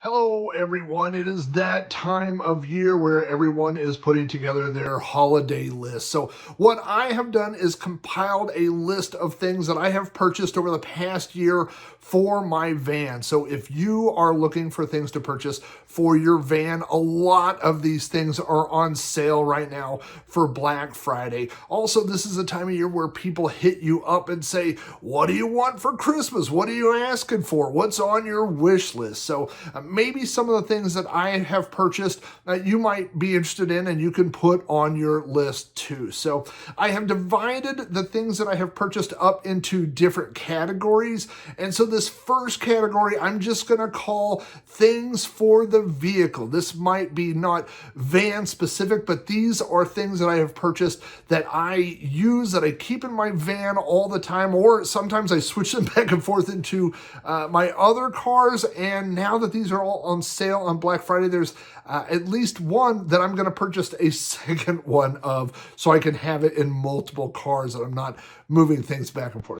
Hello, everyone. It is that time of year where everyone is putting together their holiday list. So, what I have done is compiled a list of things that I have purchased over the past year for my van. So, if you are looking for things to purchase for your van, a lot of these things are on sale right now for Black Friday. Also, this is a time of year where people hit you up and say, "What do you want for Christmas? What are you asking for? What's on your wish list?" So, maybe some of the things that I have purchased that you might be interested in and you can put on your list too. So I have divided the things that I have purchased up into different categories. And so this first category, I'm just going to call things for the vehicle. This might be not van specific, but these are things that I have purchased that I use, that I keep in my van all the time, or sometimes I switch them back and forth into my other cars. And now that these are all on sale on Black Friday, there's at least one that I'm going to purchase a second one of so I can have it in multiple cars and I'm not moving things back and forth.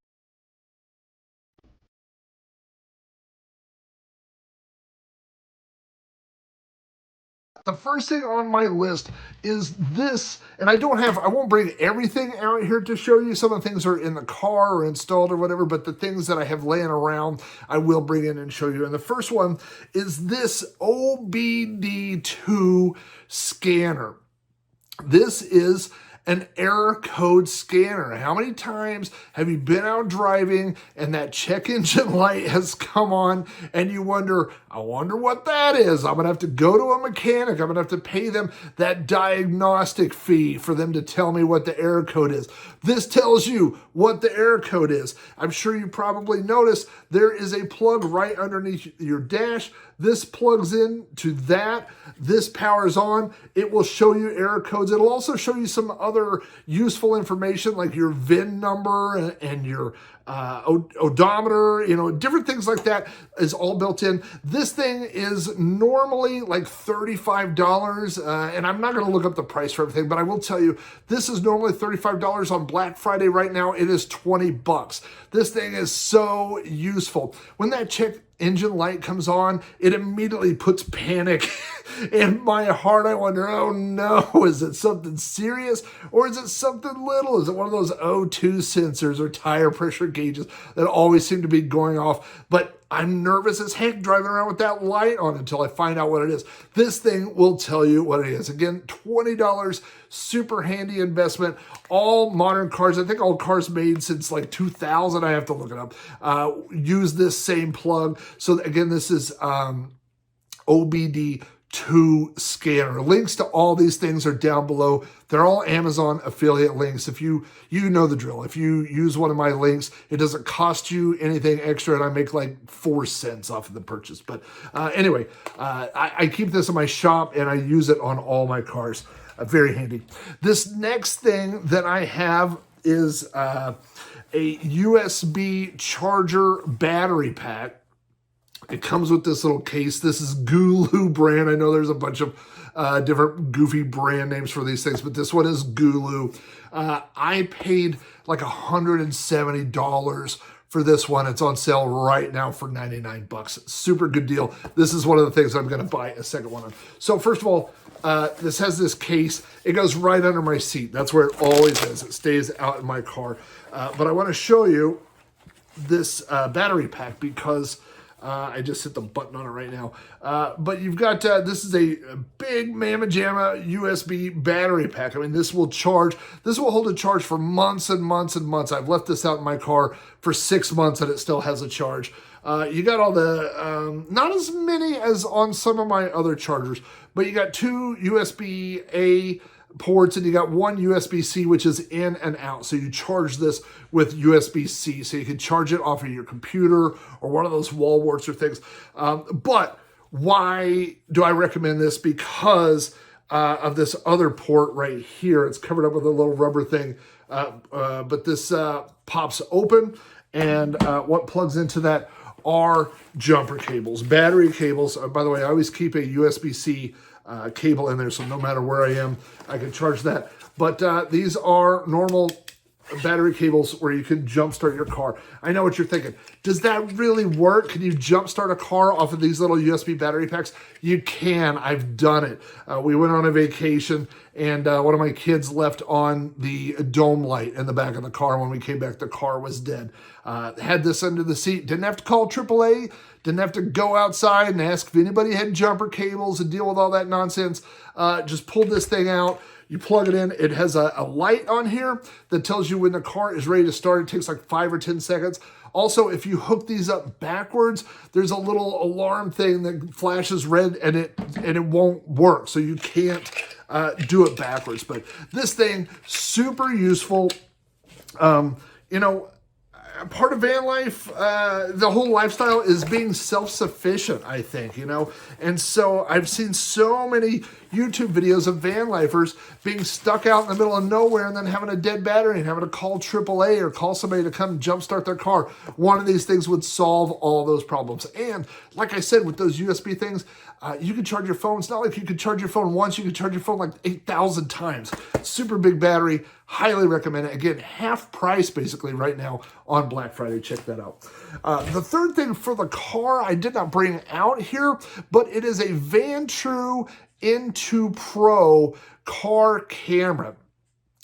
The first thing on my list is this, and I won't bring everything out here to show you. Some of the things are in the car or installed or whatever, but the things that I have laying around, I will bring in and show you. And the first one is this OBD2 scanner. This is an error code scanner. How many times have you been out driving and that check engine light has come on and you wonder, I wonder what that is. I'm gonna have to go to a mechanic. I'm gonna have to pay them that diagnostic fee for them to tell me what the error code is. This tells you what the error code is. I'm sure you probably noticed there is a plug right underneath your dash. This plugs in to that. This powers on. It will show you error codes. It'll also show you some other useful information like your VIN number and your odometer, different things like that is all built in. This thing is normally like $35, and I'm not going to look up the price for everything, but I will tell you, this is normally $35 on Black Friday. Right now, it is $20. This thing is so useful. When that check engine light comes on, it immediately puts panic in my heart. I wonder, oh no, is it something serious or is it something little? Is it one of those O2 sensors or tire pressure gauges that always seem to be going off? But I'm nervous as heck driving around with that light on until I find out what it is. This thing will tell you what it is. Again, $20, super handy investment. All modern cars, I think all cars made since like 2000, I have to look it up, use this same plug. So again, this is OBD2 Scanner. Links to all these things are down below. They're all Amazon affiliate links. If you know the drill. If you use one of my links, it doesn't cost you anything extra, and I make like 4 cents off of the purchase. But anyway, I keep this in my shop, and I use it on all my cars. Very handy. This next thing that I have is a USB charger battery pack. It comes with this little case. This is Gulu brand. I know there's a bunch of different goofy brand names for these things, but this one is Gulu. I paid like $170 for this one. It's on sale right now for 99 bucks. Super good deal. This is one of the things I'm going to buy a second one on. So first of all, this has this case. It goes right under my seat. That's where it always is. It stays out in my car. But I want to show you this battery pack because I just hit the button on it right now. But you've got, this is a big Mamma Jamma USB battery pack. I mean, this will hold a charge for months and months and months. I've left this out in my car for 6 months and it still has a charge. You got all the, not as many as on some of my other chargers, but you got 2 USB-A ports and you got 1 USB-C, which is in and out. So you charge this with USB-C, so you can charge it off of your computer or one of those wall warts or things. But why do I recommend this? Because of this other port right here. It's covered up with a little rubber thing, but this pops open, and what plugs into that are jumper cables, battery cables. By the way, I always keep a USB-C cable in there, so no matter where I am, I can charge that. But these are normal battery cables where you can jumpstart your car. I know what you're thinking. Does that really work? Can you jumpstart a car off of these little USB battery packs? You can. I've done it. We went on a vacation, and one of my kids left on the dome light in the back of the car. When we came back, the car was dead. Had this under the seat. Didn't have to call AAA. Didn't have to go outside and ask if anybody had jumper cables and deal with all that nonsense. Just pulled this thing out. You plug it in. It has a light on here that tells you when the car is ready to start. It takes like 5 or 10 seconds. Also, if you hook these up backwards, there's a little alarm thing that flashes red and it won't work. So you can't do it backwards. But this thing, super useful. You know, part of van life, the whole lifestyle is being self-sufficient, I think, you know. And so I've seen so many YouTube videos of van lifers being stuck out in the middle of nowhere and then having a dead battery and having to call AAA or call somebody to come jumpstart their car. One of these things would solve all those problems. And like I said, with those USB things, you can charge your phone. It's not like you could charge your phone once. You can charge your phone like 8,000 times. Super big battery. Highly recommend it. Again, half price basically right now on Black Friday. Check that out. The third thing for the car I did not bring out here, but it is a Vantrue N2 Pro car camera.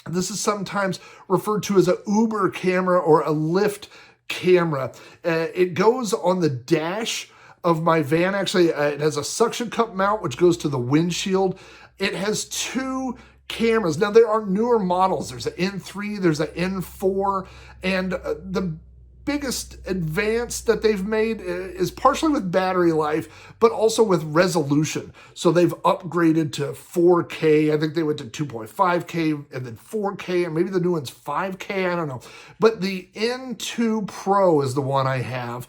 This is sometimes referred to as a Uber camera or a Lyft camera. It goes on the dash of my van. Actually, it has a suction cup mount, which goes to the windshield. It has 2 cameras. Now, there are newer models. There's an N3, there's an N4, and the biggest advance that they've made is partially with battery life, but also with resolution. So they've upgraded to 4K. I think they went to 2.5K and then 4K, and maybe the new one's 5K. I don't know. But the N2 Pro is the one I have.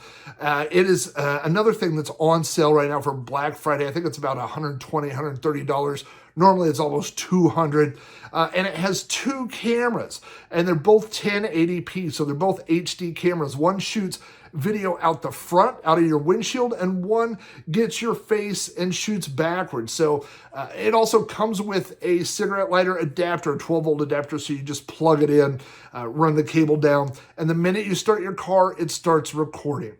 It is another thing that's on sale right now for Black Friday. I think it's about $120, $130. Normally it's almost $200, and it has 2 cameras, and they're both 1080p, so they're both HD cameras. One shoots video out the front, out of your windshield, and one gets your face and shoots backwards. So it also comes with a cigarette lighter adapter, a 12-volt adapter, so you just plug it in, run the cable down, and the minute you start your car, it starts recording.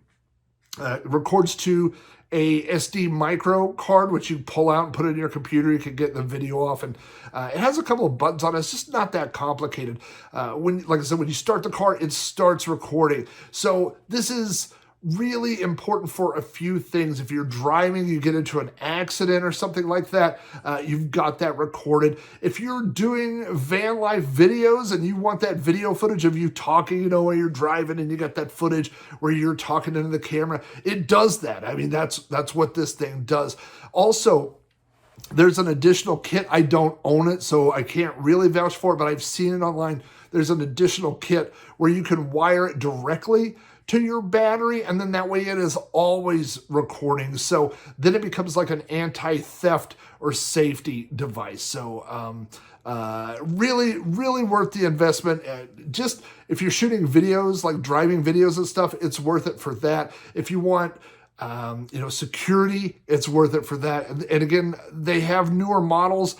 It records to a SD micro card, which you pull out and put it in your computer. You can get the video off, and it has a couple of buttons on it. It's just not that complicated. Like I said, when you start the car, it starts recording. So this is really important for a few things. If you're driving, you get into an accident or something like that, you've got that recorded. If you're doing van life videos and you want that video footage of you talking, you know, while you're driving, and you got that footage where you're talking into the camera, it does that. I mean, that's what this thing does. Also, there's an additional kit. I don't own it, so I can't really vouch for it, but I've seen it online. There's an additional kit where you can wire it directly to your battery, and then that way it is always recording. So then it becomes like an anti-theft or safety device. So really, really worth the investment. Just if you're shooting videos, like driving videos and stuff, it's worth it for that. If you want you know, security, it's worth it for that. And again, they have newer models.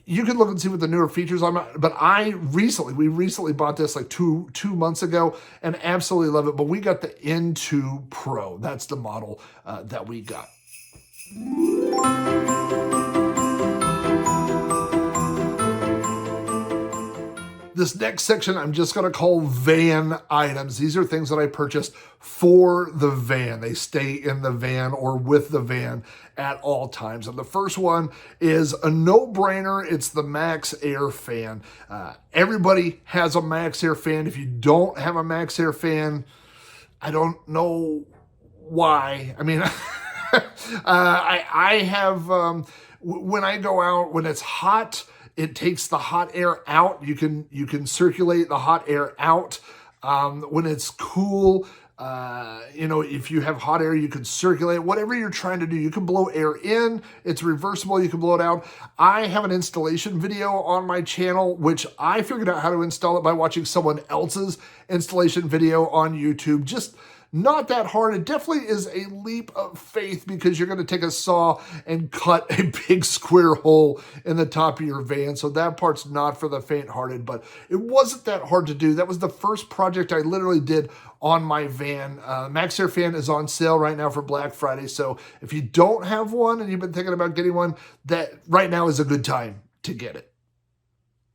You can look and see what the newer features are, but we recently bought this like two months ago and absolutely love it. But we got the N2 Pro. That's the model that we got. This next section I'm just going to call van items. These are things that I purchased for the van. They stay in the van or with the van at all times. And the first one is a no-brainer. It's the Max Air fan. Everybody has a Max Air fan. If you don't have a Max Air fan, I don't know why. I mean, I have, when I go out, when it's hot, it takes the hot air out. You can circulate the hot air out. When it's cool, you know, if you have hot air, you can circulate. Whatever you're trying to do, you can blow air in. It's reversible. You can blow it out. I have an installation video on my channel, which I figured out how to install it by watching someone else's installation video on YouTube. Just not that hard. It definitely is a leap of faith because you're going to take a saw and cut a big square hole in the top of your van. So that part's not for the faint-hearted, but it wasn't that hard to do. That was the first project I literally did on my van. MaxxAir fan is on sale right now for Black Friday. So if you don't have one and you've been thinking about getting one, that right now is a good time to get it.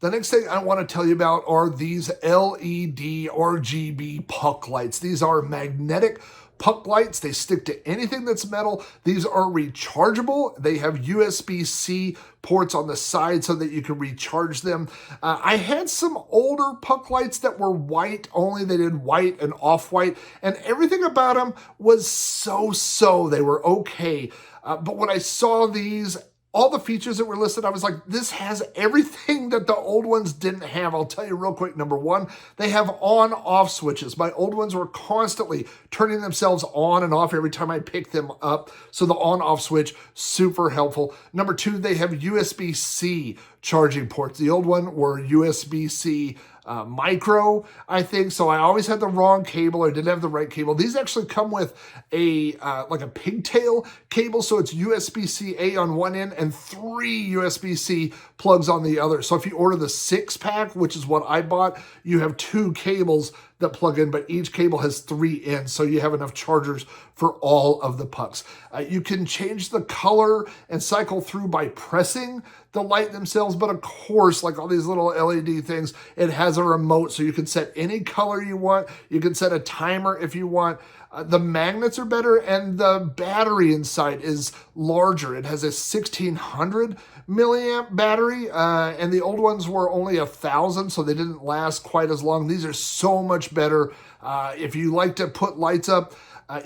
The next thing I want to tell you about are these LED RGB puck lights. These are magnetic puck lights. They stick to anything that's metal. These are rechargeable. They have USB-C ports on the side so that you can recharge them. I had some older puck lights that were white only. They did white and off-white, and everything about them was so-so. They were okay. But when I saw these, all the features that were listed, I was like, this has everything that the old ones didn't have. I'll tell you real quick. Number one, they have on-off switches. My old ones were constantly turning themselves on and off every time I picked them up. So the on-off switch, super helpful. Number two, they have USB-C charging ports. The old one were USB-C micro, I think. So I always had the wrong cable or didn't have the right cable. These actually come with a like a pigtail cable. So it's USB-C-A on one end and 3 USB-C plugs on the other. So if you order the 6-pack, which is what I bought, you have 2 cables that plug in, but each cable has 3 ends, so you have enough chargers for all of the pucks. You can change the color and cycle through by pressing the light themselves, but of course, like all these little LED things, it has a remote, so you can set any color you want. You can set a timer if you want. The magnets are better, and the battery inside is larger. It has a 1600 milliamp battery, and the old ones were only 1,000, so they didn't last quite as long. These are so much better. If you like to put lights up,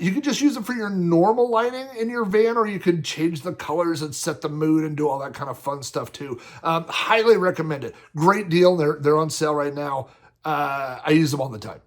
you can just use it for your normal lighting in your van, or you could change the colors and set the mood and do all that kind of fun stuff too. Highly recommend it. Great deal. They're on sale right now. I use them all the time.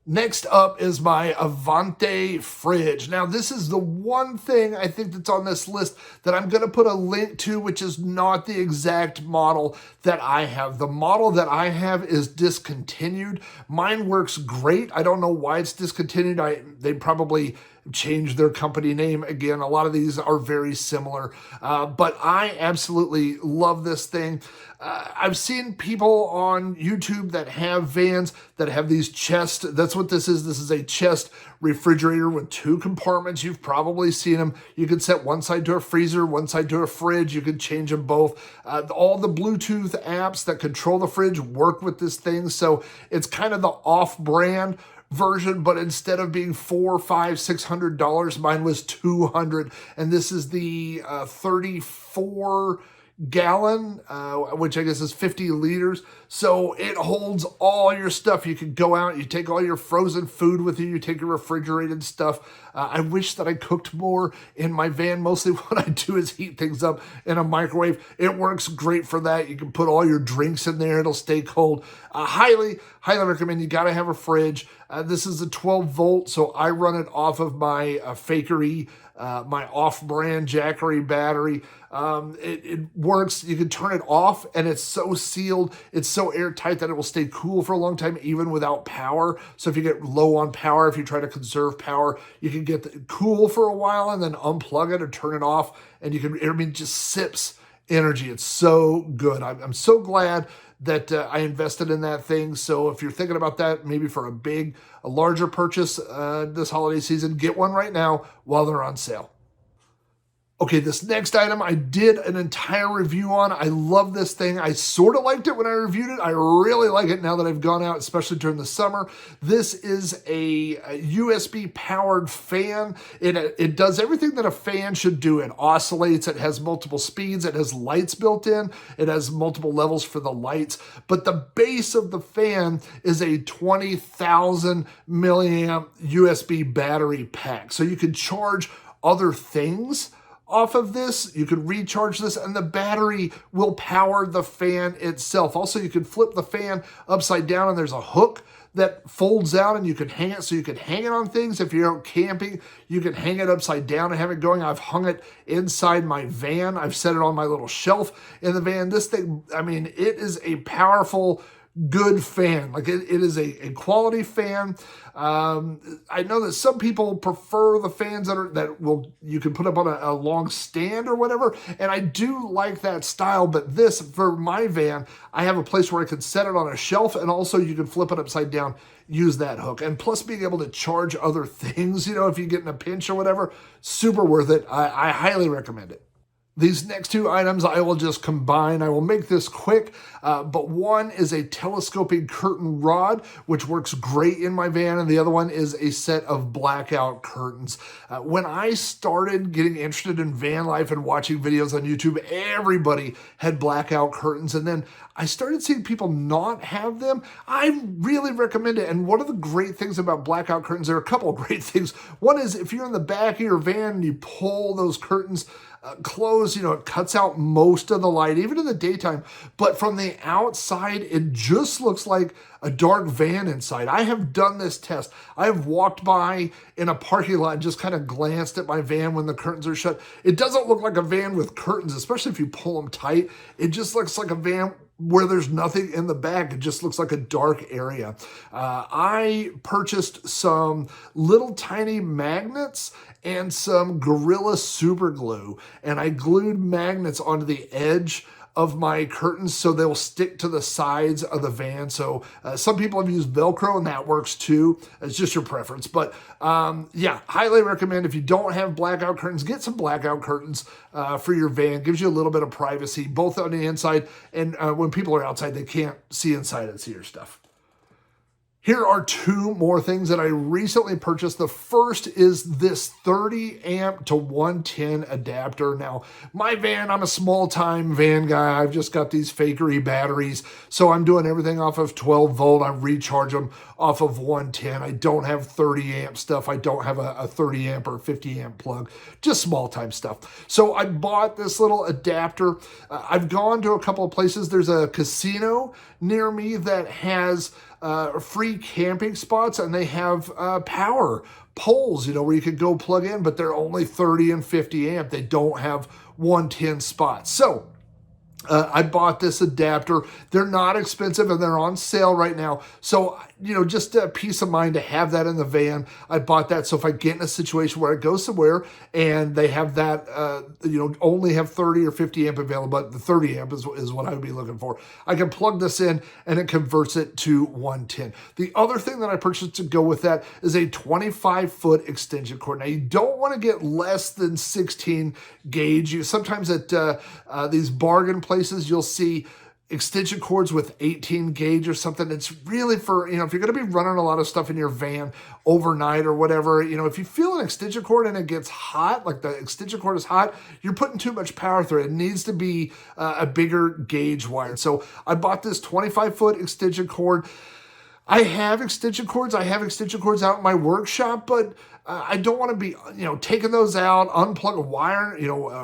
Next up is my Avante fridge. Now, this is the one thing I think that's on this list that I'm going to put a link to, which is not the exact model that I have. The model that I have is discontinued. Mine works great. I don't know why it's discontinued. They probably changed their company name again. A lot of these are very similar, but I absolutely love this thing. I've seen people on YouTube that have vans that have these chests. That's what this is. This is a chest refrigerator with 2 compartments. You've probably seen them. You can set one side to a freezer, one side to a fridge. You can change them both. All the Bluetooth apps that control the fridge work with this thing. So it's kind of the off-brand version, but instead of being $400, $500, $600, mine was $200, and this is the 34 gallon, which I guess is 50 liters. So it holds all your stuff. You can go out, you take all your frozen food with you, you take your refrigerated stuff. I wish that I cooked more in my van. Mostly what I do is heat things up in a microwave. It works great for that. You can put all your drinks in there. It'll stay cold. Highly recommend. You got to have a fridge. This is a 12 volt, so I run it off of my Fakery, my off-brand Jackery battery. It works. You can turn it off, and it's so sealed. It's so airtight that it will stay cool for a long time, even without power. So if you get low on power, if you try to conserve power, you can get cool for a while and then unplug it or turn it off, and you can, it just sips energy. It's so good. I'm so glad that I invested in that thing. So if you're thinking about that, maybe for a larger purchase this holiday season, get one right now while they're on sale. Okay, this next item I did an entire review on. I love this thing. I sort of liked it when I reviewed it. I really like it now that I've gone out, especially during the summer. This is a USB-powered fan. It does everything that a fan should do. It oscillates. It has multiple speeds. It has lights built in. It has multiple levels for the lights. But the base of the fan is a 20,000 milliamp USB battery pack. So you can charge other things off of this. You can recharge this, and the battery will power the fan itself. Also, you can flip the fan upside down, and there's a hook that folds out, and you can hang it. So you can hang it on things. If you're out camping, you can hang it upside down and have it going. I've hung it inside my van. I've set it on my little shelf in the van. This thing, I mean, it is a powerful, good fan. Like it is a quality fan. I know that some people prefer the fans you can put up on a long stand or whatever, and I do like that style, but this, for my van, I have a place where I can set it on a shelf, and also you can flip it upside down, use that hook, and plus being able to charge other things, if you get in a pinch or whatever, super worth it. I highly recommend it. These next two items I will just combine. I will make this quick, but one is a telescoping curtain rod, which works great in my van, and the other one is a set of blackout curtains. When I started getting interested in van life and watching videos on YouTube, everybody had blackout curtains, and then I started seeing people not have them. I really recommend it, and one of the great things about blackout curtains, there are a couple of great things. One is if you're in the back of your van and you pull those curtains close, it cuts out most of the light, even in the daytime. But from the outside, it just looks like a dark van inside. I have done this test. I have walked by in a parking lot and just kind of glanced at my van when the curtains are shut. It doesn't look like a van with curtains, especially if you pull them tight. It just looks like a van where there's nothing in the back. It just looks like a dark area. I purchased some little tiny magnets and some Gorilla Super Glue, and I glued magnets onto the edge of my curtains so they'll stick to the sides of the van. So some people have used Velcro, and that works too. It's just your preference. But yeah, highly recommend. If you don't have blackout curtains, get some blackout curtains for your van. Gives you a little bit of privacy, both on the inside, and when people are outside, they can't see inside and see your stuff. Here are two more things that I recently purchased. The first is this 30 amp to 110 adapter. Now, my van, I'm a small-time van guy. I've just got these fakery batteries, so I'm doing everything off of 12 volt. I recharge them off of 110. I don't have 30 amp stuff. I don't have a 30 amp or 50 amp plug, just small-time stuff. So I bought this little adapter. I've gone to a couple of places. There's a casino near me that has free camping spots, and they have power poles, where you could go plug in, but they're only 30 and 50 amp. They don't have 110 spots. So I bought this adapter. They're not expensive, and they're on sale right now. So, just a peace of mind to have that in the van. I bought that so if I get in a situation where I go somewhere and they have that, only have 30 or 50 amp available, but the 30 amp is what I would be looking for. I can plug this in and it converts it to 110. The other thing that I purchased to go with that is a 25-foot extension cord. Now, you don't want to get less than 16 gauge. Sometimes at these bargain places, you'll see extension cords with 18 gauge or something. It's really for, if you're going to be running a lot of stuff in your van overnight or whatever, if you feel an extension cord and it gets hot, like the extension cord is hot, you're putting too much power through it. It needs to be a bigger gauge wire. So I bought this 25-foot extension cord. I have extension cords. I have extension cords out in my workshop, but I don't want to be, taking those out, unplug a wire,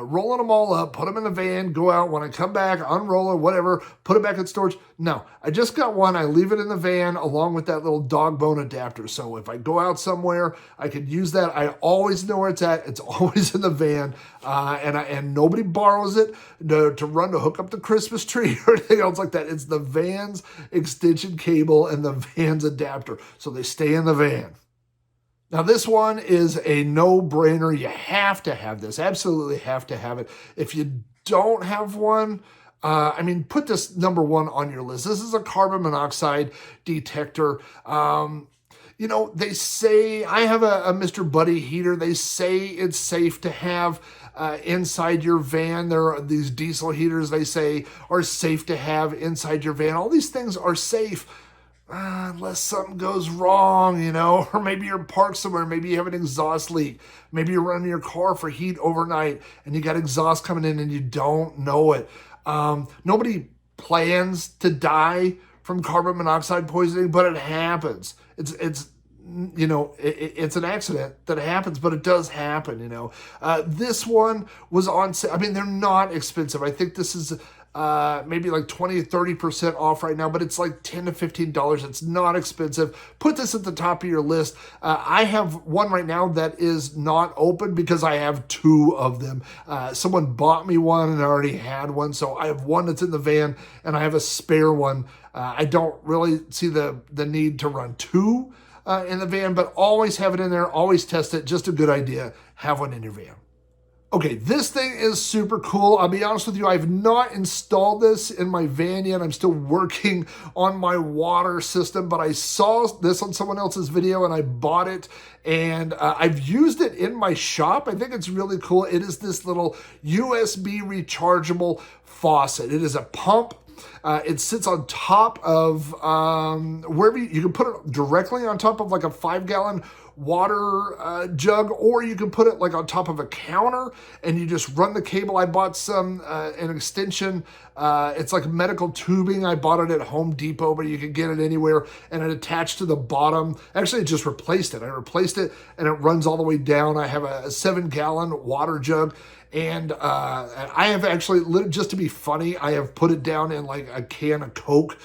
rolling them all up, put them in the van, go out. When I come back, unroll it, whatever, put it back in storage. No, I just got one. I leave it in the van along with that little dog bone adapter. So if I go out somewhere, I could use that. I always know where it's at. It's always in the van, and nobody borrows it to run to hook up the Christmas tree or anything else like that. It's the van's extension cable and the van's adapter. So they stay in the van. Now, this one is a no-brainer. You have to have this. Absolutely have to have it. If you don't have one, put this number one on your list. This is a carbon monoxide detector. They say, I have a Mr. Buddy heater. They say it's safe to have inside your van. There are these diesel heaters they say are safe to have inside your van. All these things are safe. Unless something goes wrong, or maybe you're parked somewhere, maybe you have an exhaust leak, maybe you're running your car for heat overnight and you got exhaust coming in and you don't know it. Nobody plans to die from carbon monoxide poisoning, but it happens. It's you know, it's an accident that happens, but it does happen, you know. This one was on sale. I mean, they're not expensive. I think this is maybe like 20 to 30% off right now, but it's like $10 to $15. It's not expensive. Put this at the top of your list. I have one right now that is not open because I have two of them. Someone bought me one and I already had one, so I have one that's in the van and I have a spare one. I don't really see the need to run two in the van, but always have it in there, always test it. Just a good idea. Have one in your van. Okay, this thing is super cool. I'll be honest with you, I've not installed this in my van yet. I'm still working on my water system, but I saw this on someone else's video and I bought it, and I've used it in my shop. I think it's really cool. It is this little USB rechargeable faucet. It is a pump. It sits on top of wherever you can put it directly on top of like a 5-gallon water jug, or you can put it like on top of a counter and you just run the cable. I bought an extension. It's like medical tubing. I bought it at Home Depot, but you can get it anywhere, and it attached to the bottom. Actually, I just replaced it. I replaced it and it runs all the way down. I have a 7-gallon water jug. And I have actually, just to be funny, I have put it down in like a can of Coke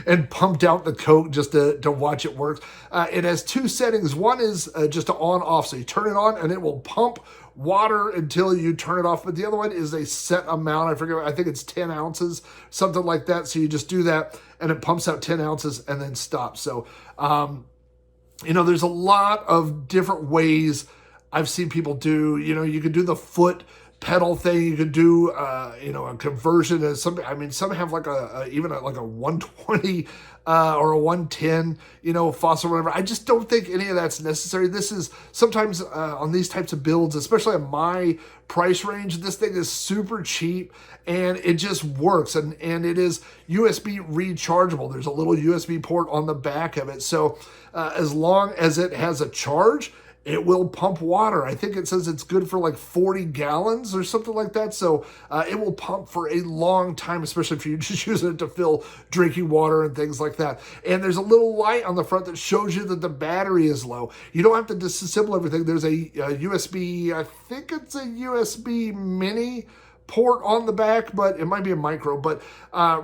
and pumped out the Coke just to watch it work. It has two settings. One is just to on off. So you turn it on and it will pump water until you turn it off. But the other one is a set amount. I forget, I think it's 10 ounces, something like that. So you just do that and it pumps out 10 ounces and then stops. So, you know, there's a lot of different ways I've seen people do. You know, you could do the foot pedal thing. You could do, you know, a conversion. Some have like even like a 120 or a 110, you know, faucet or whatever. I just don't think any of that's necessary. This is sometimes on these types of builds, especially at my price range, this thing is super cheap and it just works. And it is USB rechargeable. There's a little USB port on the back of it. So as long as it has a charge, it will pump water. I think it says it's good for like 40 gallons or something like that. So it will pump for a long time, especially if you're just using it to fill drinking water and things like that. And there's a little light on the front that shows you that the battery is low. You don't have to disassemble everything. There's a USB, I think it's a USB mini port on the back, but it might be a micro. But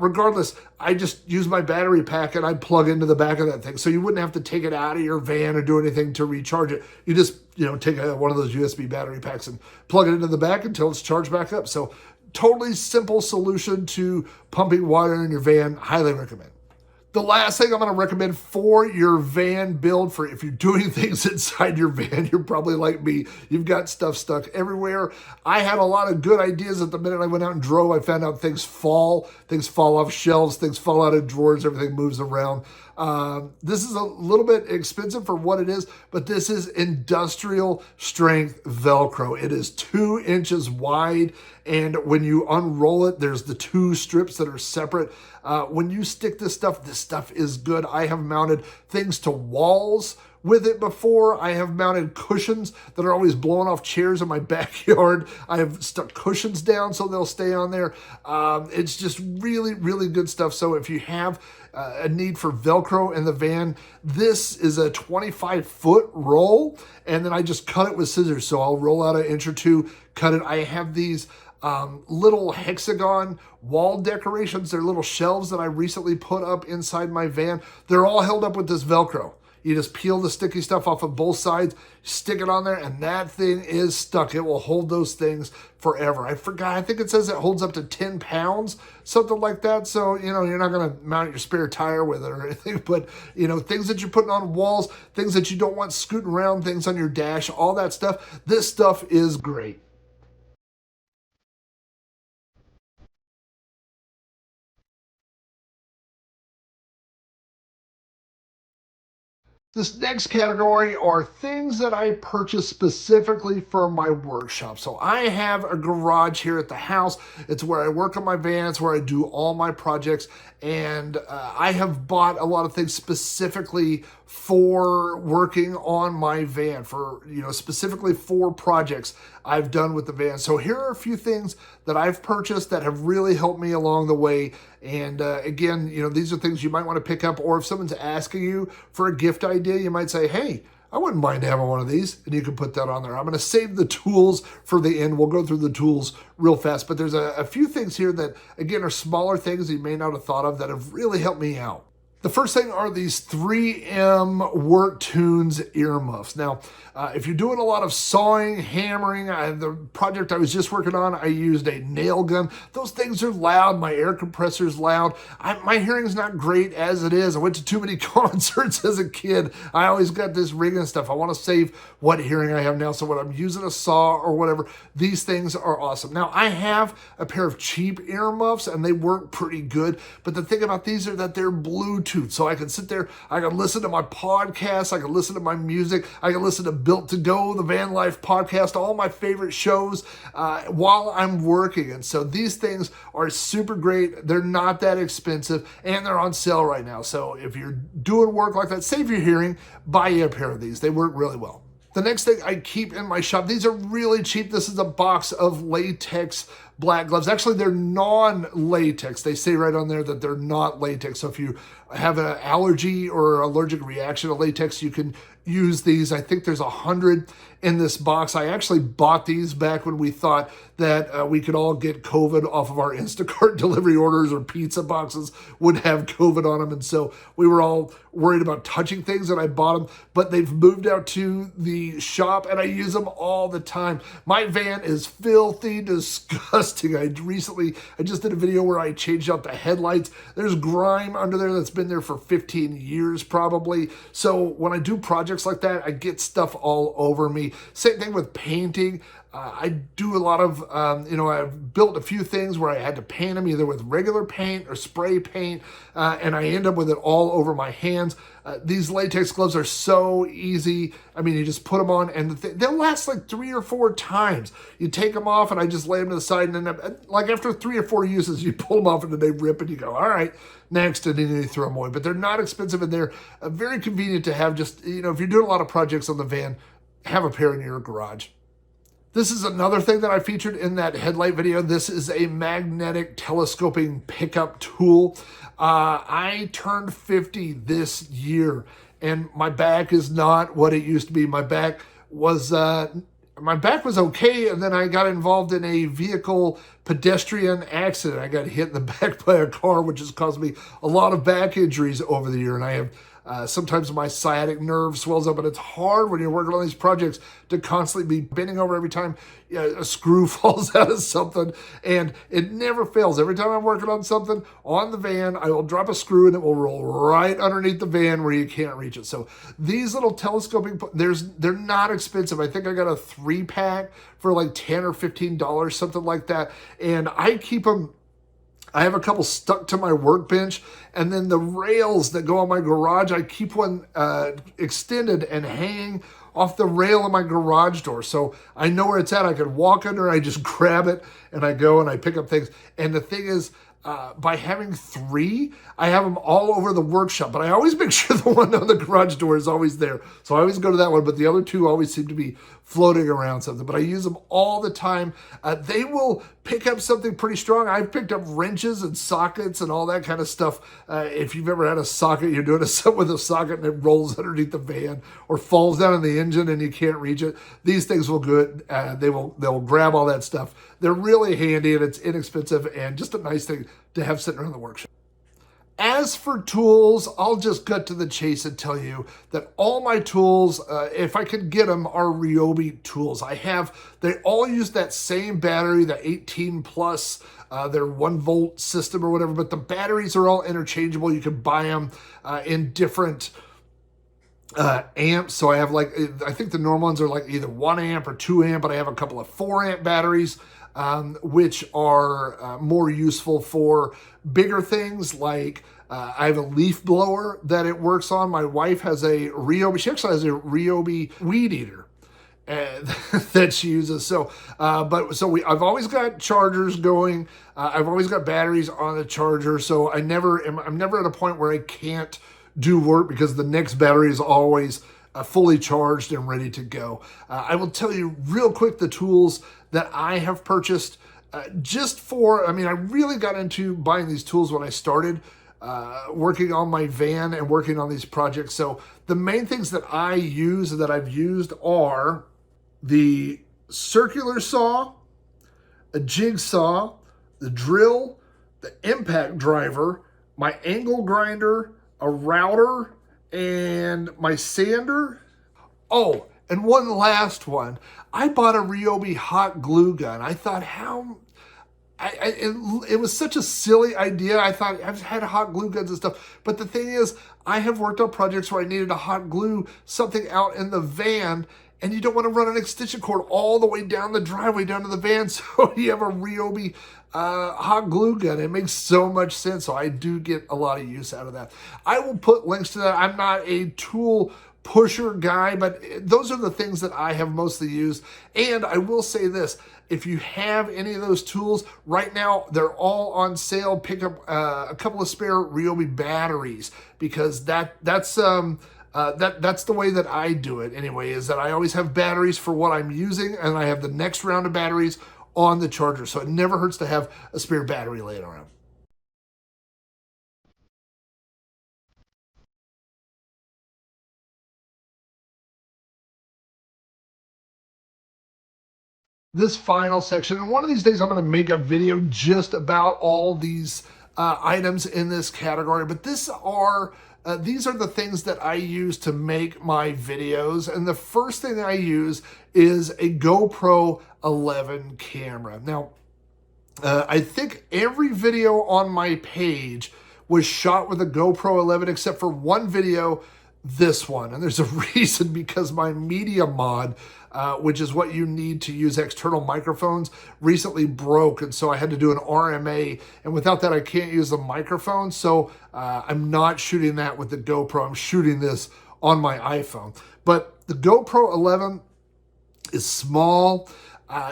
regardless, I just use my battery pack and I plug into the back of that thing. So you wouldn't have to take it out of your van or do anything to recharge it. You just, you know, take one of those USB battery packs and plug it into the back until it's charged back up. So totally simple solution to pumping water in your van. Highly recommend. The last thing I'm going to recommend for your van build, for if you're doing things inside your van, you're probably like me, you've got stuff stuck everywhere. I had a lot of good ideas at the minute I went out and drove. I found out things fall off shelves, things fall out of drawers, everything moves around. This is a little bit expensive for what it is, but this is industrial strength Velcro. It is 2 inches wide, and when you unroll it, there's the 2 strips that are separate. When you stick this stuff is good. I have mounted things to walls with it before. I have mounted cushions that are always blowing off chairs in my backyard. I have stuck cushions down so they'll stay on there. It's just really, really good stuff. So if you have a need for Velcro in the van, this is a 25-foot roll, and then I just cut it with scissors. So I'll roll out an inch or two, cut it. I have these little hexagon wall decorations. They're little shelves that I recently put up inside my van. They're all held up with this Velcro. You just peel the sticky stuff off of both sides, stick it on there, and that thing is stuck. It will hold those things forever. I forgot, I think it says it holds up to 10 pounds, something like that. So, you know, you're not going to mount your spare tire with it or anything, but, you know, things that you're putting on walls, things that you don't want scooting around, things on your dash, all that stuff. This stuff is great. This next category are things that I purchased specifically for my workshop. So I have a garage here at the house. It's where I work on my van. It's where I do all my projects. And I have bought a lot of things specifically for working on my van, for, specifically for projects I've done with the van. So here are a few things that I've purchased that have really helped me along the way. And again, these are things you might want to pick up, or if someone's asking you for a gift idea, you might say, hey, I wouldn't mind having one of these, and you can put that on there. I'm going to save the tools for the end. We'll go through the tools real fast, but there's a few things here that, again, are smaller things you may not have thought of that have really helped me out. The first thing are these 3M Work Tunes earmuffs. Now, if you're doing a lot of sawing, hammering, the project I was just working on, I used a nail gun. Those things are loud. My air compressor is loud. My hearing's not great as it is. I went to too many concerts as a kid. I always got this ringing stuff. I want to save what hearing I have now. So when I'm using a saw or whatever, these things are awesome. Now, I have a pair of cheap earmuffs, and they work pretty good. But the thing about these are that they're Bluetooth. So I can sit there, I can listen to my podcasts, I can listen to my music, I can listen to Built to Go, the Vanlife podcast, all my favorite shows while I'm working. And so these things are super great. They're not that expensive, and they're on sale right now. So if you're doing work like that, save your hearing, buy you a pair of these. They work really well. The next thing I keep in my shop, these are really cheap. This is a box of latex black gloves. Actually, they're non-latex. They say right on there that they're not latex. So if you have an allergy or allergic reaction to latex, you can use these. I think there's 100 in this box. I actually bought these back when we thought that we could all get COVID off of our Instacart delivery orders, or pizza boxes would have COVID on them. And so we were all worried about touching things, and I bought them, but they've moved out to the shop and I use them all the time. My van is filthy, disgusting. I just did a video where I changed out the headlights. There's grime under there that's been there for 15 years probably. So when I do projects like that, I get stuff all over me. Same thing with painting. I do a lot of, I've built a few things where I had to paint them either with regular paint or spray paint, and I end up with it all over my hands. These latex gloves are so easy. I mean, you just put them on, and they'll last like 3 or 4 times. You take them off, and I just lay them to the side, and then, like after 3 or 4 uses, you pull them off, and then they rip, and you go, all right, next, and then you throw them away. But they're not expensive, and they're very convenient to have. Just, if you're doing a lot of projects on the van, have a pair in your garage. This is another thing that I featured in that headlight video. This is a magnetic telescoping pickup tool. I turned 50 this year, and my back is not what it used to be. My back was okay, and then I got involved in a vehicle pedestrian accident. I got hit in the back by a car, which has caused me a lot of back injuries over the year, and I have sometimes my sciatic nerve swells up, and it's hard when you're working on these projects to constantly be bending over every time a screw falls out of something, and it never fails. Every time I'm working on something on the van, I will drop a screw and it will roll right underneath the van where you can't reach it. So these little telescoping, they're not expensive. I think I got a 3-pack for like $10 or $15, something like that, and I keep them. I have a couple stuck to my workbench, and then the rails that go on my garage, I keep one extended and hanging off the rail of my garage door. So I know where it's at. I can walk under, I just grab it, and I go and I pick up things. And the thing is, by having 3, I have them all over the workshop, but I always make sure the one on the garage door is always there. So I always go to that one, but the other 2 always seem to be floating around something, but I use them all the time. They will pick up something pretty strong. I've picked up wrenches and sockets and all that kind of stuff. If you've ever had a socket, you're doing something with a socket and it rolls underneath the van or falls down in the engine and you can't reach it. These things will good. They'll grab all that stuff. They're really handy, and it's inexpensive and just a nice thing to have sitting around the workshop. As for tools, I'll just cut to the chase and tell you that all my tools, if I could get them, are Robi Tools. They all use that same battery, the 18 plus, their 1-volt system or whatever, but the batteries are all interchangeable. You can buy them in different amps. So I have I think the normal ones are like either 1 amp or 2 amp, but I have a couple of 4 amp batteries, which are more useful for bigger things. Like I have a leaf blower that it works on. My wife has a Ryobi. She actually has a Ryobi weed eater that she uses. So, I've always got chargers going. I've always got batteries on the charger. So I'm never at a point where I can't do work because the next battery is always fully charged and ready to go. I will tell you real quick the tools that I have purchased just for, I mean, I really got into buying these tools when I started working on my van and working on these projects. So the main things that I use that I've used are the circular saw, a jigsaw, the drill, the impact driver, my angle grinder, a router, and my sander. Oh, and one last one. I bought a Ryobi hot glue gun. I thought it was such a silly idea. I thought I've had hot glue guns and stuff. But the thing is, I have worked on projects where I needed to hot glue something out in the van, and you don't want to run an extension cord all the way down the driveway, down to the van. So you have a Ryobi hot glue gun. It makes so much sense. So I do get a lot of use out of that. I will put links to that. I'm not a tool pusher guy, but those are the things that I have mostly used. And I will say this, if you have any of those tools right now, they're all on sale. Pick up a couple of spare Ryobi batteries, because that's the way that I do it anyway, is that I always have batteries for what I'm using, and I have the next round of batteries on the charger. So it never hurts to have a spare battery laying around. This final section, and one of these days I'm going to make a video just about all these items in this category, but these are the things that I use to make my videos. And the first thing I use is a GoPro 11 camera. Now, I think every video on my page was shot with a GoPro 11 except for one video, this one. And there's a reason, because my media mod, which is what you need to use external microphones, recently broke. And so I had to do an RMA. And without that, I can't use the microphone. So I'm not shooting that with the GoPro. I'm shooting this on my iPhone. But the GoPro 11 is small.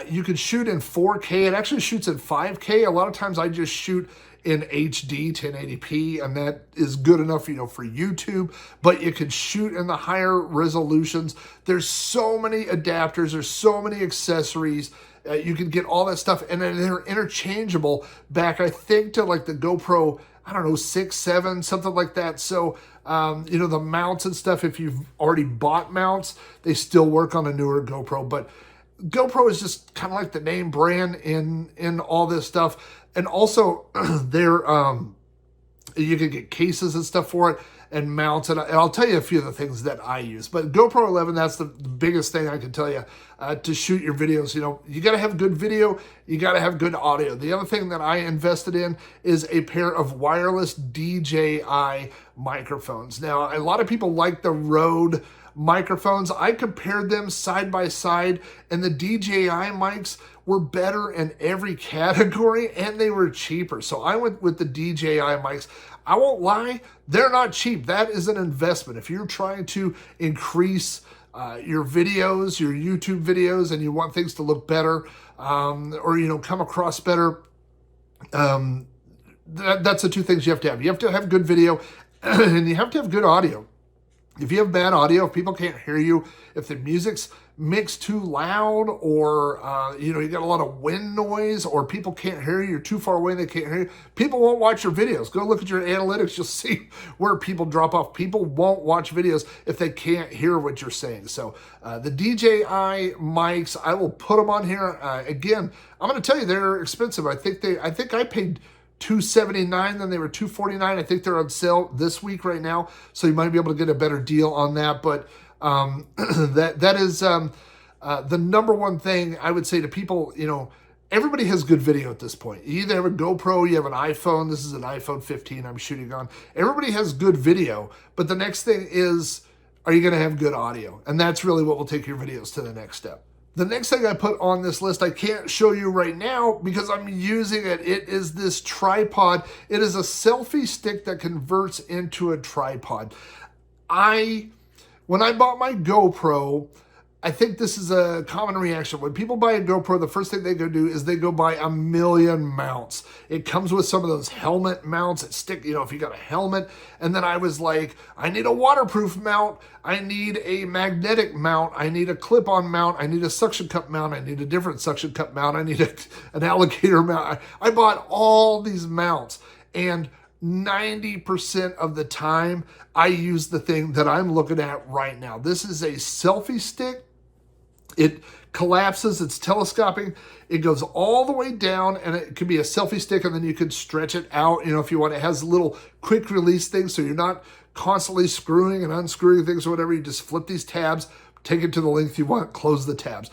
You can shoot in 4K. It actually shoots in 5K. A lot of times I just shoot in HD 1080p, and that is good enough, for YouTube, but you can shoot in the higher resolutions. There's so many adapters, there's so many accessories. You can get all that stuff, and then they're interchangeable back, I think, to like the GoPro, I don't know, 6, 7, something like that. So, the mounts and stuff, if you've already bought mounts, they still work on a newer GoPro, but GoPro is just kind of like the name brand in all this stuff. And also, you can get cases and stuff for it, and mounts, and I'll tell you a few of the things that I use. But GoPro 11, that's the biggest thing I can tell you to shoot your videos. You got to have good video, you got to have good audio. The other thing that I invested in is a pair of wireless DJI microphones. Now, a lot of people like the Rode microphones. I compared them side by side, and the DJI mics were better in every category, and they were cheaper. So I went with the DJI mics. I won't lie, they're not cheap. That is an investment. If you're trying to increase your videos, your YouTube videos, and you want things to look better, or come across better, that's the two things you have to have. You have to have good video, and you have to have good audio. If you have bad audio, if people can't hear you, if the music's mixed too loud, or you got a lot of wind noise, or people can't hear you, you're too far away and they can't hear you, people won't watch your videos. Go look at your analytics, you'll see where people drop off. People won't watch videos if they can't hear what you're saying. So the DJI mics, I will put them on here. Again, I'm going to tell you, they're expensive. I think I paid $279, then they were $249. I think they're on sale this week right now, so you might be able to get a better deal on that. But that is the number one thing I would say to people. Everybody has good video at this point. You either have a GoPro, you have an iPhone. This is an iPhone 15 I'm shooting on. Everybody has good video, but the next thing is, are you going to have good audio? And that's really what will take your videos to the next step. The next thing I put on this list, I can't show you right now because I'm using it. It is this tripod. It is a selfie stick that converts into a tripod. When I bought my GoPro, I think this is a common reaction. When people buy a GoPro, the first thing they go do is they go buy a million mounts. It comes with some of those helmet mounts that stick, you know, if you got a helmet. And then I was like, I need a waterproof mount. I need a magnetic mount. I need a clip-on mount. I need a suction cup mount. I need a different suction cup mount. I need an alligator mount. I bought all these mounts, and 90% of the time, I use the thing that I'm looking at right now. This is a selfie stick. It collapses, it's telescoping, it goes all the way down, and it can be a selfie stick, and then you can stretch it out, you know, if you want. It has little quick release things, so you're not constantly screwing and unscrewing things or whatever. You just flip these tabs, take it to the length you want, close the tabs.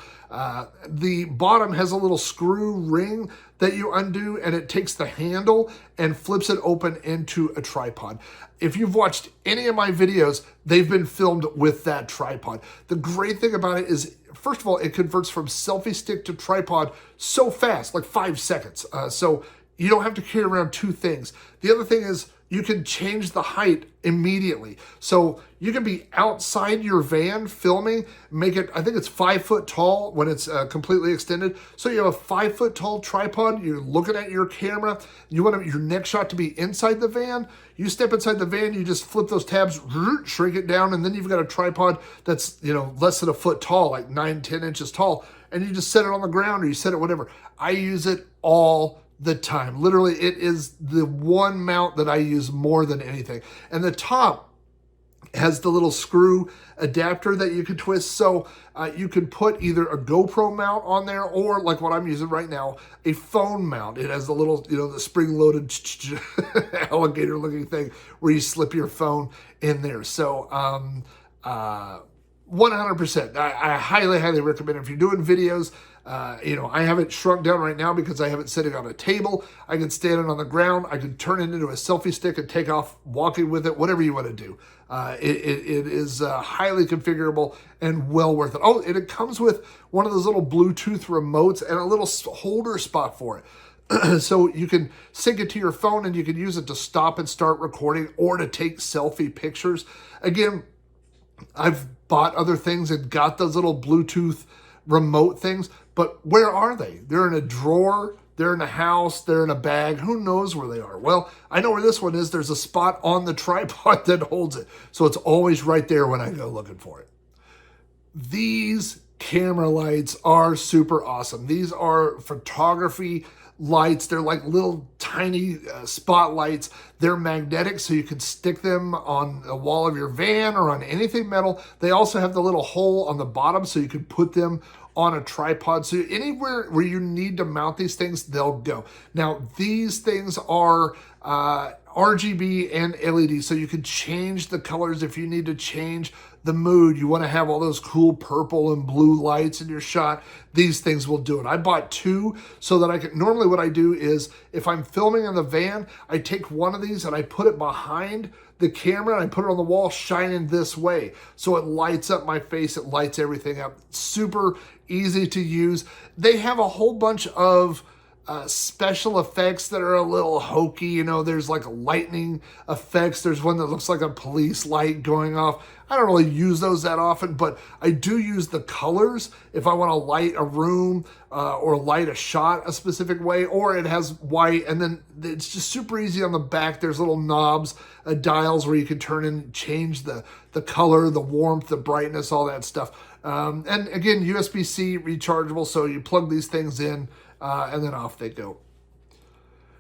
The bottom has a little screw ring that you undo, and it takes the handle and flips it open into a tripod. If you've watched any of my videos, they've been filmed with that tripod. The great thing about it is, first of all, it converts from selfie stick to tripod so fast, like 5 seconds. So you don't have to carry around two things. The other thing is you can change the height immediately. So you can be outside your van filming, make it, I think it's 5 foot tall when it's completely extended. So you have a 5 foot tall tripod, you're looking at your camera, you want your next shot to be inside the van. You step inside the van, you just flip those tabs, shrink it down, and then you've got a tripod that's, you know, less than a foot tall, like 9-10 inches tall, and you just set it on the ground or you set it whatever. I use it all the time. Literally, it is the one mount that I use more than anything. And the top has the little screw adapter that you can twist. So you can put either a GoPro mount on there, or like what I'm using right now, a phone mount. It has the little, you know, the spring-loaded alligator-looking thing where you slip your phone in there. So 100%. I highly, highly recommend it. If you're doing videos, you know, I have it shrunk down right now because I have it sitting on a table. I can stand it on the ground. I can turn it into a selfie stick and take off walking with it, whatever you want to do. It is highly configurable and well worth it. Oh, and it comes with one of those little Bluetooth remotes and a little holder spot for it. So you can sync it to your phone and you can use it to stop and start recording or to take selfie pictures. Again, I've bought other things and got those little Bluetooth remote things, but where are they? They're in a drawer, they're in a house, they're in a bag. Who knows where they are? Well, I know where this one is. There's a spot on the tripod that holds it. So it's always right there when I go looking for it. These camera lights are super awesome. These are photography lights. They're like little tiny spotlights. They're magnetic, so you can stick them on the wall of your van or on anything metal. They also have the little hole on the bottom, so you can put them on a tripod. So anywhere where you need to mount these things, they'll go. Now, these things are RGB and LED, so you can change the colors if you need to change the mood. You want to have all those cool purple and blue lights in your shot. These things will do it. I bought two so that I can, normally what I do is if I'm filming in the van, I take one of these and I put it behind the camera and I put it on the wall shining this way. So it lights up my face, it lights everything up. Super easy to use. They have a whole bunch of special effects that are a little hokey. You know, there's like lightning effects. There's one that looks like a police light going off. I don't really use those that often, but I do use the colors if I want to light a room or light a shot a specific way, or it has white, and then it's just super easy on the back. There's little knobs, dials where you can turn and change the color, the warmth, the brightness, all that stuff. And again, USB-C rechargeable, so you plug these things in and then off they go.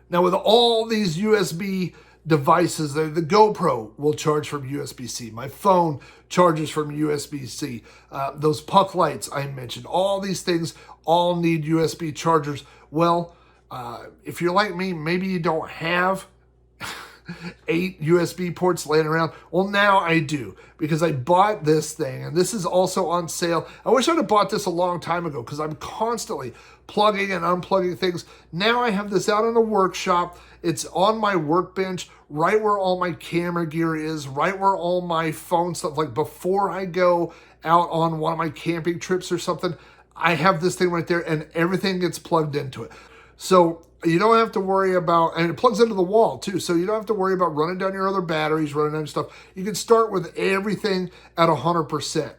Now with all these USB devices, the GoPro will charge from USB-C. My phone charges from USB-C. Those puck lights I mentioned, all these things all need USB chargers. Well, if you're like me, maybe you don't have 8 USB ports laying around. Well, now I do, because I bought this thing, and this is also on sale. I wish I'd have bought this a long time ago, because I'm constantly plugging and unplugging things. Now I have this out in the workshop. It's on my workbench, right where all my camera gear is, right where all my phone stuff, like before I go out on one of my camping trips or something, I have this thing right there, and everything gets plugged into it. So you don't have to worry about, and it plugs into the wall too, so you don't have to worry about running down your other batteries, running down stuff. You can start with everything at 100%.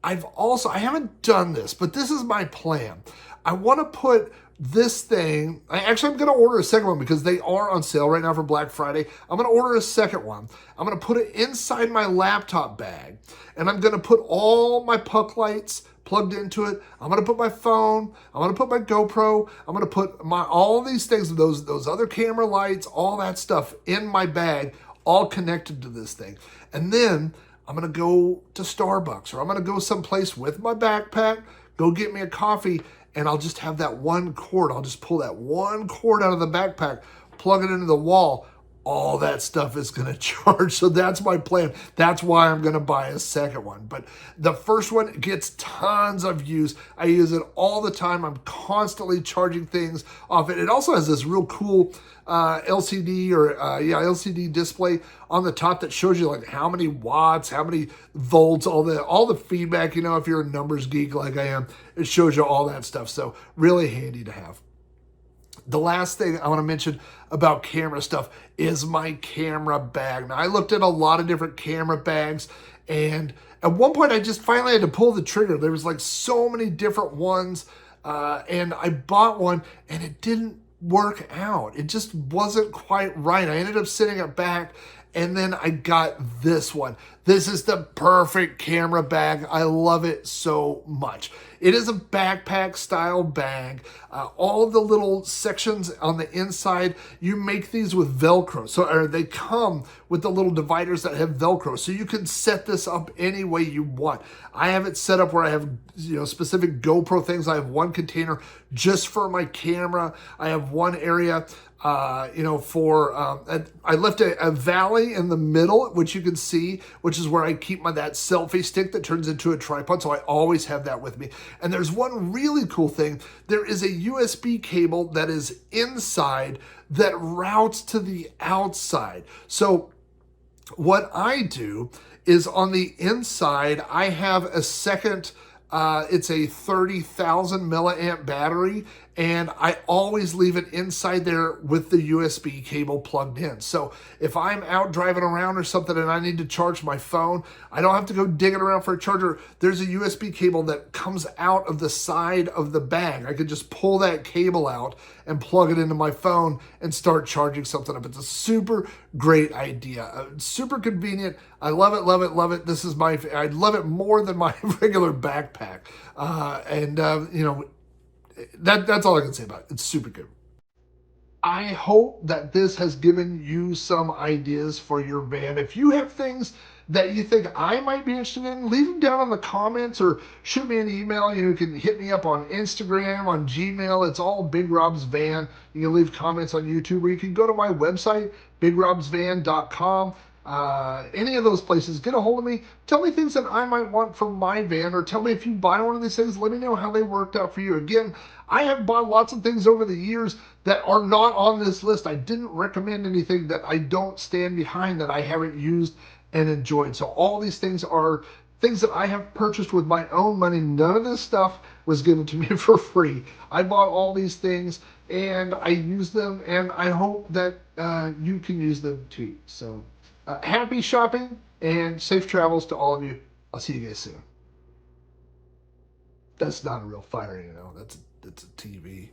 I haven't done this, but this is my plan. I want to put this thing, I'm going to order a second one because they are on sale right now for Black Friday. I'm going to order a second one. I'm going to put it inside my laptop bag, and I'm going to put all my puck lights plugged into it. I'm going to put my phone. I'm going to put my GoPro. I'm going to put all these things, those other camera lights, all that stuff in my bag, all connected to this thing. And then I'm going to go to Starbucks, or I'm going to go someplace with my backpack, go get me a coffee, and I'll just have that one cord. I'll just pull that one cord out of the backpack, plug it into the wall. All that stuff is going to charge. So that's my plan. That's why I'm going to buy a second one. But the first one gets tons of use. I use it all the time. I'm constantly charging things off it. It also has this real cool LCD LCD display on the top that shows you like how many watts, how many volts, all the feedback. You know, if you're a numbers geek like I am, it shows you all that stuff. So really handy to have. The last thing I want to mention about camera stuff is my camera bag. Now, I looked at a lot of different camera bags, and at one point I just finally had to pull the trigger. There was like so many different ones, and I bought one, and it didn't work out. It just wasn't quite right. I ended up sending it back, and then I got this one. This is the perfect camera bag. I love it so much. It is a backpack style bag. All of the little sections on the inside, you make these with Velcro. Or they come with the little dividers that have Velcro. So you can set this up any way you want. I have it set up where I have specific GoPro things. I have one container just for my camera. I have one area I left a valley in the middle, which you can see, which is where I keep that selfie stick that turns into a tripod. So I always have that with me. And there's one really cool thing. There is a USB cable that is inside that routes to the outside. So what I do is on the inside, I have a second, it's a 30,000 milliamp battery, and I always leave it inside there with the USB cable plugged in. So if I'm out driving around or something and I need to charge my phone, I don't have to go digging around for a charger. There's a USB cable that comes out of the side of the bag. I could just pull that cable out and plug it into my phone and start charging something up. It's a super great idea. Super convenient. I love it, love it, love it. I love it more than my regular backpack. That's all I can say about it. It's super good. I hope that this has given you some ideas for your van. If you have things that you think I might be interested in, leave them down in the comments or shoot me an email. You can hit me up on Instagram, on Gmail. It's all BigRobsVan. You can leave comments on YouTube, or you can go to my website, BigRobsVan.com. Any of those places, get a hold of me. Tell me things that I might want from my van, or tell me if you buy one of these things, let me know how they worked out for you. Again, I have bought lots of things over the years that are not on this list. I didn't recommend anything that I don't stand behind, that I haven't used and enjoyed. So all these things are things that I have purchased with my own money. None of this stuff was given to me for free. I bought all these things and I use them, and I hope that you can use them too. So happy shopping and safe travels to all of you. I'll see you guys soon. That's not a real fire, that's a TV.